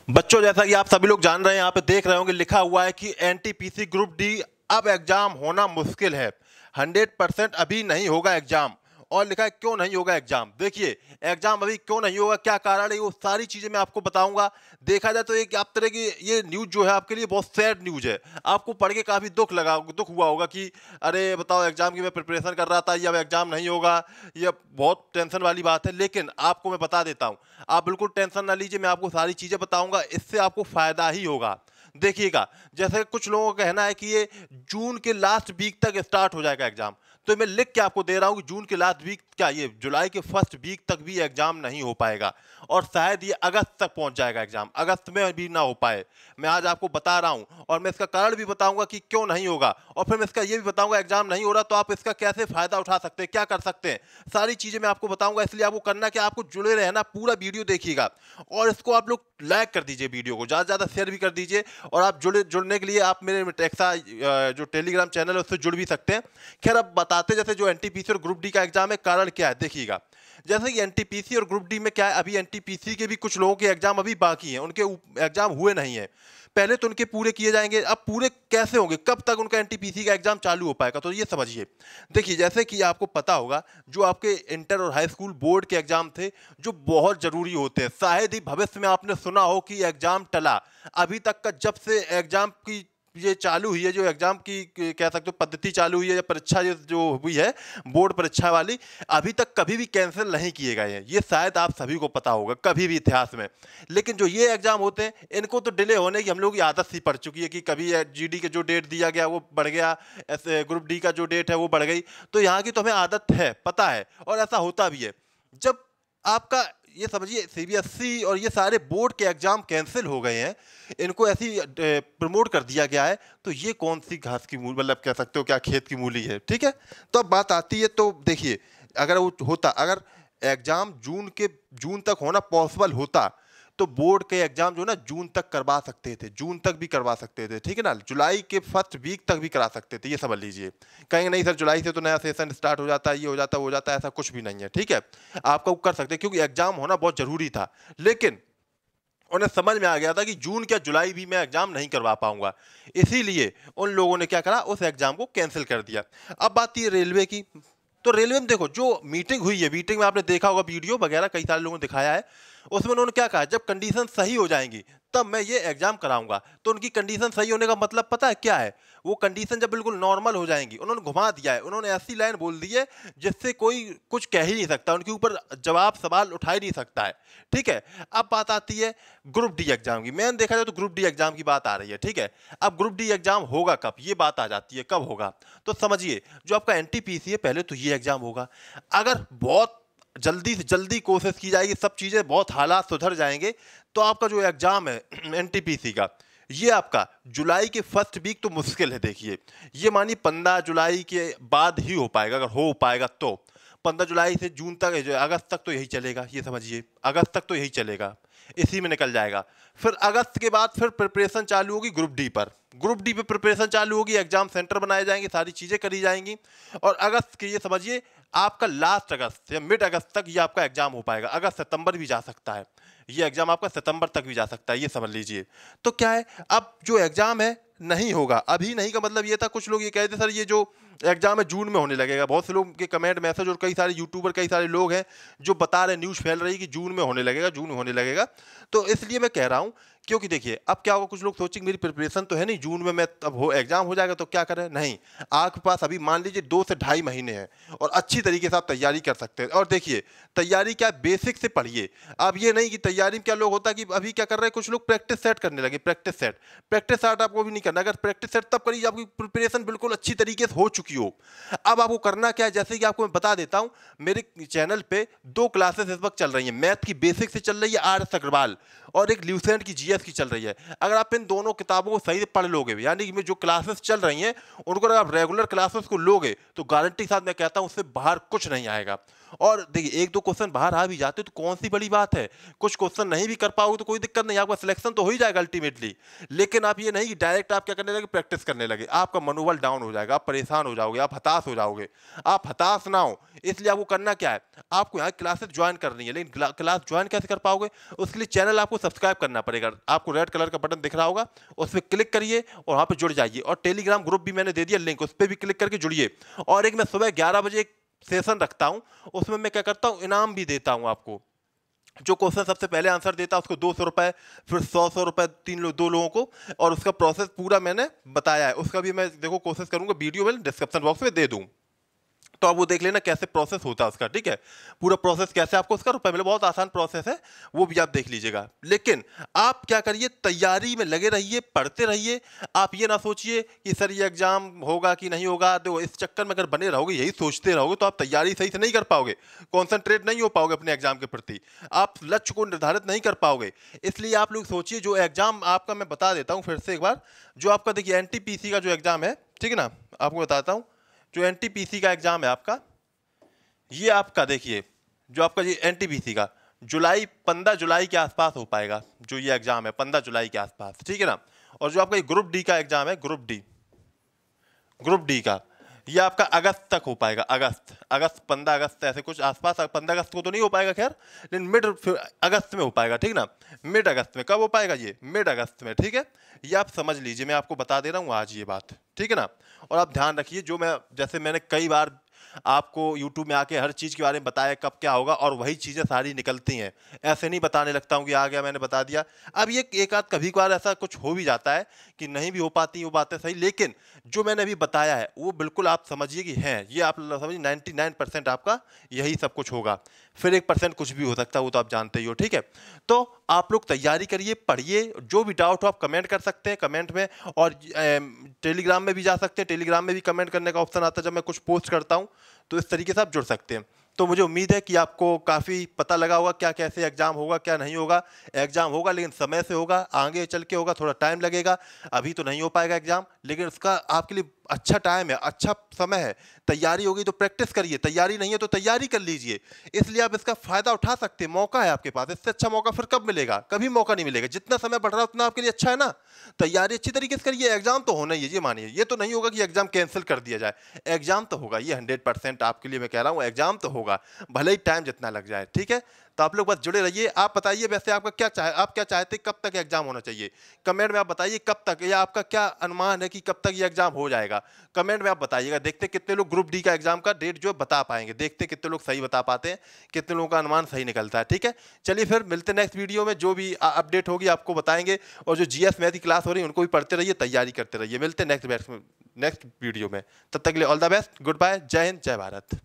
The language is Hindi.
बच्चों, जैसा कि आप सभी लोग जान रहे हैं, यहाँ पे देख रहे होंगे लिखा हुआ है कि एनटीपीसी ग्रुप डी अब एग्जाम होना मुश्किल है। 100% अभी नहीं होगा एग्जाम। और लिखा है क्यों नहीं होगा एग्जाम। देखिए, एग्जाम अभी क्यों नहीं होगा, क्या कारण है, वो सारी चीजें मैं आपको बताऊंगा। देखा जाए तो एक आप तरह की ये न्यूज जो है आपके लिए बहुत सैड न्यूज है। आपको पढ़ के काफी दुख हुआ होगा कि अरे बताओ, एग्जाम की मैं प्रिपरेशन कर रहा था, ये अब एग्जाम नहीं होगा। ये बहुत टेंशन वाली बात है। लेकिन आपको मैं बता देता हूँ, आप बिल्कुल टेंशन ना लीजिए, मैं आपको सारी चीजें बताऊंगा, इससे आपको फायदा ही होगा। देखिएगा, जैसे कुछ लोगों का कहना है कि ये जून के लास्ट वीक तक स्टार्ट हो जाएगा एग्जाम, तो मैं लिख के आपको दे रहा हूं कि जून के लास्ट वीक क्या, ये जुलाई के फर्स्ट वीक तक भी एग्जाम नहीं हो पाएगा। और शायद ये अगस्त तक पहुंच जाएगा एग्जाम, अगस्त में भी ना हो पाए। मैं आज आपको बता रहा हूं, और मैं इसका कारण भी बताऊंगा कि क्यों नहीं होगा। और फिर मैं इसका ये भी बताऊंगा, एग्जाम नहीं हो रहा तो आप इसका कैसे फायदा उठा सकते हैं, क्या कर सकते हैं, सारी चीजें मैं आपको बताऊंगा। इसलिए आपको करना क्या, आपको जुड़े रहना, पूरा वीडियो देखिएगा। और इसको आप लोग लाइक कर दीजिए, वीडियो को ज्यादा से ज्यादा शेयर भी कर दीजिए। और आप जुड़ने के लिए आप मेरे टेक्सा जो टेलीग्राम चैनल है उससे जुड़ भी सकते हैं। खैर, अब बताते जैसे जो एनटीपीसी और ग्रुप डी का एग्जाम है, कारण क्या है देखिएगा। जैसे कि एनटीपीसी और ग्रुप डी में क्या है, अभी एनटीपीसी के भी कुछ लोगों के एग्जाम अभी बाकी हैं, उनके एग्जाम हुए नहीं है। पहले तो उनके पूरे किए जाएंगे। अब पूरे कैसे होंगे, कब तक उनका एनटीपीसी का एग्जाम चालू हो पाएगा, तो ये समझिए। देखिए, जैसे कि आपको पता होगा, जो आपके इंटर और हाई स्कूल बोर्ड के एग्जाम थे, जो बहुत जरूरी होते हैं, शायद ही भविष्य में आपने सुना हो कि एग्जाम टला। अभी तक का जब से एग्जाम की ये चालू हुई है, जो एग्जाम की कह सकते हो पद्धति चालू हुई है, या परीक्षा जो हुई है बोर्ड परीक्षा वाली, अभी तक कभी भी कैंसिल नहीं किए गए हैं। ये शायद आप सभी को पता होगा, कभी भी इतिहास में। लेकिन जो ये एग्जाम होते हैं, इनको तो डिले होने की हम लोग की आदत सी पड़ चुकी है कि कभी जीडी के जो डेट दिया गया वो बढ़ गया, ऐसे ग्रुप डी का जो डेट है वो बढ़ गई। तो यहाँ की तो हमें आदत है, पता है, और ऐसा होता भी है। जब आपका ये समझिए सीबीएसई और ये सारे बोर्ड के एग्जाम कैंसिल हो गए हैं, इनको ऐसी प्रमोट कर दिया गया है, तो ये कौन सी घास की मूली, मतलब कह सकते हो क्या खेत की मूली है, ठीक है। तो अब बात आती है, तो देखिए, अगर वो होता, अगर एग्जाम जून तक होना पॉसिबल होता, तो बोर्ड के एग्जाम जो ना जून तक करवा सकते थे, जून तक भी करवा सकते थे, ठीक है ना, जुलाई के फर्स्ट वीक तक भी करा सकते थे, ये समझ लीजिए। कहेंगे नहीं सर, जुलाई से तो नया सेशन स्टार्ट हो जाता है, ये हो जाता है, वो हो जाता है, ऐसा कुछ भी नहीं है, ठीक है। आपका वो कर सकते हैं, क्योंकि एग्जाम होना बहुत जरूरी था। लेकिन उन्हें समझ में आ गया था कि जून क्या जुलाई भी मैं एग्जाम नहीं करवा पाऊंगा, इसीलिए उन लोगों ने क्या करा, उस एग्जाम को कैंसिल कर दिया। अब बात ये रेलवे की, तो रेलवे में देखो, जो मीटिंग हुई है, मीटिंग में आपने देखा होगा वीडियो वगैरह कई सारे लोगों ने दिखाया है, उसमें उन्होंने क्या कहा, जब कंडीशन सही हो जाएंगी तब मैं ये एग्जाम कराऊंगा। तो उनकी कंडीशन सही होने का मतलब पता है क्या है, वो कंडीशन जब बिल्कुल नॉर्मल हो जाएंगी, उन्होंने घुमा दिया है, उन्होंने ऐसी लाइन बोल दी है जिससे कोई कुछ कह ही नहीं सकता, उनके ऊपर जवाब सवाल उठा ही नहीं सकता है, ठीक है। अब बात आती है ग्रुप डी एग्जाम की। मैंने देखा जाए तो ग्रुप डी एग्जाम की बात आ रही है, ठीक है। अब ग्रुप डी एग्जाम होगा कब, ये बात आ जाती है, कब होगा। तो समझिए, जो आपका एनटीपीसी है, पहले तो ये एग्जाम होगा। अगर बहुत जल्दी से जल्दी कोशिश की जाएगी, सब चीजें बहुत हालात सुधर जाएंगे, तो आपका जो एग्जाम है एनटीपीसी का, ये आपका जुलाई के फर्स्ट वीक तो मुश्किल है। देखिए, ये मानिए 15 जुलाई के बाद ही हो पाएगा, अगर हो पाएगा तो। 15 जुलाई से जून तक, अगस्त तक तो यही चलेगा, ये समझिए, अगस्त तक तो यही चलेगा, इसी में निकल जाएगा। फिर अगस्त के बाद फिर प्रिपरेशन चालू होगी ग्रुप डी पर, ग्रुप डी पे प्रिपरेशन चालू होगी, एग्जाम सेंटर बनाए जाएंगे, सारी चीजें करी जाएंगी। और अगस्त के ये समझिए आपका लास्ट अगस्त या मिड अगस्त तक ये आपका एग्जाम हो पाएगा। अगस्त सितंबर भी जा सकता है, ये एग्जाम आपका सितंबर तक भी जा सकता है, ये समझ लीजिए। तो क्या है, अब जो एग्जाम है नहीं होगा, अभी नहीं का मतलब ये था, कुछ लोग ये कहते सर ये जो एग्जाम है जून में होने लगेगा। बहुत से लोग के कमेंट मैसेज और कई सारे यूट्यूबर, कई सारे लोग हैं जो बता रहे, न्यूज़ फैल रही है कि जून में होने लगेगा, जून में होने लगेगा। तो इसलिए मैं कह रहा हूँ, क्योंकि देखिए अब क्या होगा, कुछ लोग सोचेंगे मेरी प्रिपरेशन तो है नहीं, जून में मैं अब एग्जाम हो जाएगा तो क्या करें। नहीं, आपके पास अभी मान लीजिए 2 से ढाई महीने हैं, और अच्छी तरीके से आप तैयारी कर सकते हैं। और देखिए, तैयारी क्या, बेसिक से पढ़िए। अब ये नहीं कि तैयारी में क्या लोग होता है कि अभी क्या कर रहे हैं, कुछ लोग प्रैक्टिस सेट करने लगे, प्रैक्टिस सेट आपको भी नहीं करना। अगर प्रैक्टिस सेट तब करिए आपकी प्रिपरेशन बिल्कुल अच्छी तरीके से हो चुकी हो। अब आपको करना क्या है, जैसे कि आपको मैं बता देता हूं, मेरे चैनल पे 2 क्लासेस इस वक्त चल रही हैं, मैथ की बेसिक से चल रही है आर एस अग्रवाल, और एक ल्यूसेंट की जीएस की चल रही है। अगर आप इन दोनों किताबों को सही से पढ़ लोगे, यानी कि जो क्लासेस चल रही हैं उनको अगर आप रेगुलर क्लासेस को लोगे, तो गारंटी के साथ मैं कहता हूं उससे बाहर कुछ नहीं आएगा। और देखिए एक दो क्वेश्चन बाहर आ भी जाते तो कौन सी बड़ी बात है, कुछ क्वेश्चन नहीं भी कर पाओगे तो कोई दिक्कत नहीं, आपका सिलेक्शन तो हो ही जाएगा अल्टीमेटली। लेकिन आप ये नहीं कि डायरेक्ट आप क्या करने लगे, प्रैक्टिस करने लगे, आपका मनोबल डाउन हो जाएगा, आप परेशान हो जाओगे, आप हताश हो जाओगे। आप हताश ना हो, इसलिए आपको करना क्या है, आपको यहाँ क्लासेस ज्वाइन करनी है। लेकिन क्लास ज्वाइन कैसे कर पाओगे, उसके लिए चैनल आपको सब्सक्राइब करना पड़ेगा। आपको रेड कलर का बटन दिख रहा होगा, उस पर क्लिक करिए और वहाँ पे जुड़ जाइए। और टेलीग्राम ग्रुप भी मैंने दे दिया लिंक, उस पर भी क्लिक करके जुड़िए। और एक मैं सुबह 11 बजे एक सेशन रखता हूँ, उसमें मैं क्या करता हूँ, इनाम भी देता हूँ आपको। जो क्वेश्चन सबसे पहले आंसर देता है उसको 200 रुपए, फिर 100 रुपए दो लोगों को, और उसका प्रोसेस पूरा मैंने बताया है। उसका भी मैं देखो कोशिश करूंगा वीडियो में डिस्क्रिप्शन बॉक्स में दे दूं, तो आप वो देख लेना कैसे प्रोसेस होता है उसका, ठीक है। पूरा प्रोसेस कैसे आपको उसका रुपए मिले, बहुत आसान प्रोसेस है, वो भी आप देख लीजिएगा। लेकिन आप क्या करिए, तैयारी में लगे रहिए, पढ़ते रहिए। आप ये ना सोचिए कि सर ये एग्जाम होगा कि नहीं होगा, तो इस चक्कर में अगर बने रहोगे, यही सोचते रहोगे, तो आप तैयारी सही से नहीं कर पाओगे, कॉन्सेंट्रेट नहीं हो पाओगे अपने एग्जाम के प्रति, आप लक्ष्य को निर्धारित नहीं कर पाओगे। इसलिए आप लोग सोचिए, जो एग्जाम आपका मैं बता देता हूँ फिर से एक बार, जो आपका देखिए एनटीपीसी का जो एग्जाम है, ठीक है ना, आपको बताता हूँ। जो एनटीपीसी का एग्जाम है आपका, ये आपका देखिए, जो आपका ये एनटीपीसी का जुलाई 15 जुलाई के आसपास हो पाएगा, जो ये एग्जाम है 15 जुलाई के आसपास, ठीक है ना। और जो आपका ये ग्रुप डी का एग्जाम है, ग्रुप डी का, ये आपका अगस्त तक हो पाएगा, अगस्त 15 अगस्त ऐसे कुछ आसपास, 15 अगस्त को तो नहीं हो पाएगा खैर, लेकिन मिड अगस्त में हो पाएगा, ठीक ना। मिड अगस्त में, कब हो पाएगा ये, मिड अगस्त में, ठीक है। ये आप समझ लीजिए, मैं आपको बता दे रहा हूँ आज ये बात, ठीक है ना। और आप ध्यान रखिए, जो मैं जैसे मैंने कई बार आपको YouTube में आके हर चीज़ के बारे में बताया कब क्या होगा, और वही चीज़ें सारी निकलती हैं। ऐसे नहीं बताने लगता हूँ कि आ गया मैंने बता दिया। अब ये एक आध कभी कभार ऐसा कुछ हो भी जाता है कि नहीं भी हो पाती वो बातें सही, लेकिन जो मैंने अभी बताया है वो बिल्कुल आप समझिए कि हैं, ये आप समझिए 99% आपका यही सब कुछ होगा। फिर 1% कुछ भी हो सकता है, वो तो आप जानते ही हो, ठीक है। तो आप लोग तैयारी करिए, पढ़िए, जो भी डाउट हो आप कमेंट कर सकते हैं कमेंट में, और टेलीग्राम में भी जा सकते हैं, टेलीग्राम में भी कमेंट करने का ऑप्शन आता है जब मैं कुछ पोस्ट करता हूँ, तो इस तरीके से आप जुड़ सकते हैं। तो मुझे उम्मीद है कि आपको काफ़ी पता लगा होगा क्या कैसे एग्जाम होगा क्या नहीं होगा। एग्जाम होगा लेकिन समय से होगा, आगे चल के होगा, थोड़ा टाइम लगेगा, अभी तो नहीं हो पाएगा एग्जाम, लेकिन उसका आपके लिए अच्छा टाइम है, अच्छा समय है। तैयारी होगी तो प्रैक्टिस करिए, तैयारी नहीं है तो तैयारी कर लीजिए। इसलिए आप इसका फायदा उठा सकते हैं, मौका है आपके पास, इससे अच्छा मौका फिर कब मिलेगा, कभी मौका नहीं मिलेगा। जितना समय बढ़ रहा है उतना आपके लिए अच्छा है ना। तैयारी अच्छी तरीके से करिए, एग्जाम तो होना ही है, ये मानिए। ये तो नहीं होगा कि एग्जाम कैंसिल कर दिया जाए, एग्जाम तो होगा, ये 100% आपके लिए मैं कह रहा हूँ, एग्जाम तो होगा, भले ही टाइम जितना लग जाए, ठीक है। तो आप लोग बस जुड़े रहिए। आप बताइए वैसे आपका क्या आप क्या चाहते हैं, कब तक एग्जाम होना चाहिए, कमेंट में आप बताइए कब तक, या आपका क्या अनुमान है कि कब तक ये एग्जाम हो जाएगा, कमेंट में आप बताइएगा। देखते कितने लोग ग्रुप डी का एग्जाम का डेट जो बता पाएंगे, देखते कितने लोग सही बता पाते हैं, कितने लोगों का अनुमान सही निकलता है, ठीक है। चलिए फिर मिलते नेक्स्ट वीडियो में, जो भी अपडेट होगी आपको बताएंगे। और जो जीएस मैथ की क्लास हो रही है उनको भी पढ़ते रहिए, तैयारी करते रहिए। मिलते नेक्स्ट वीडियो में, तब तक के लिए all the best, goodbye, जय हिंद, जय भारत।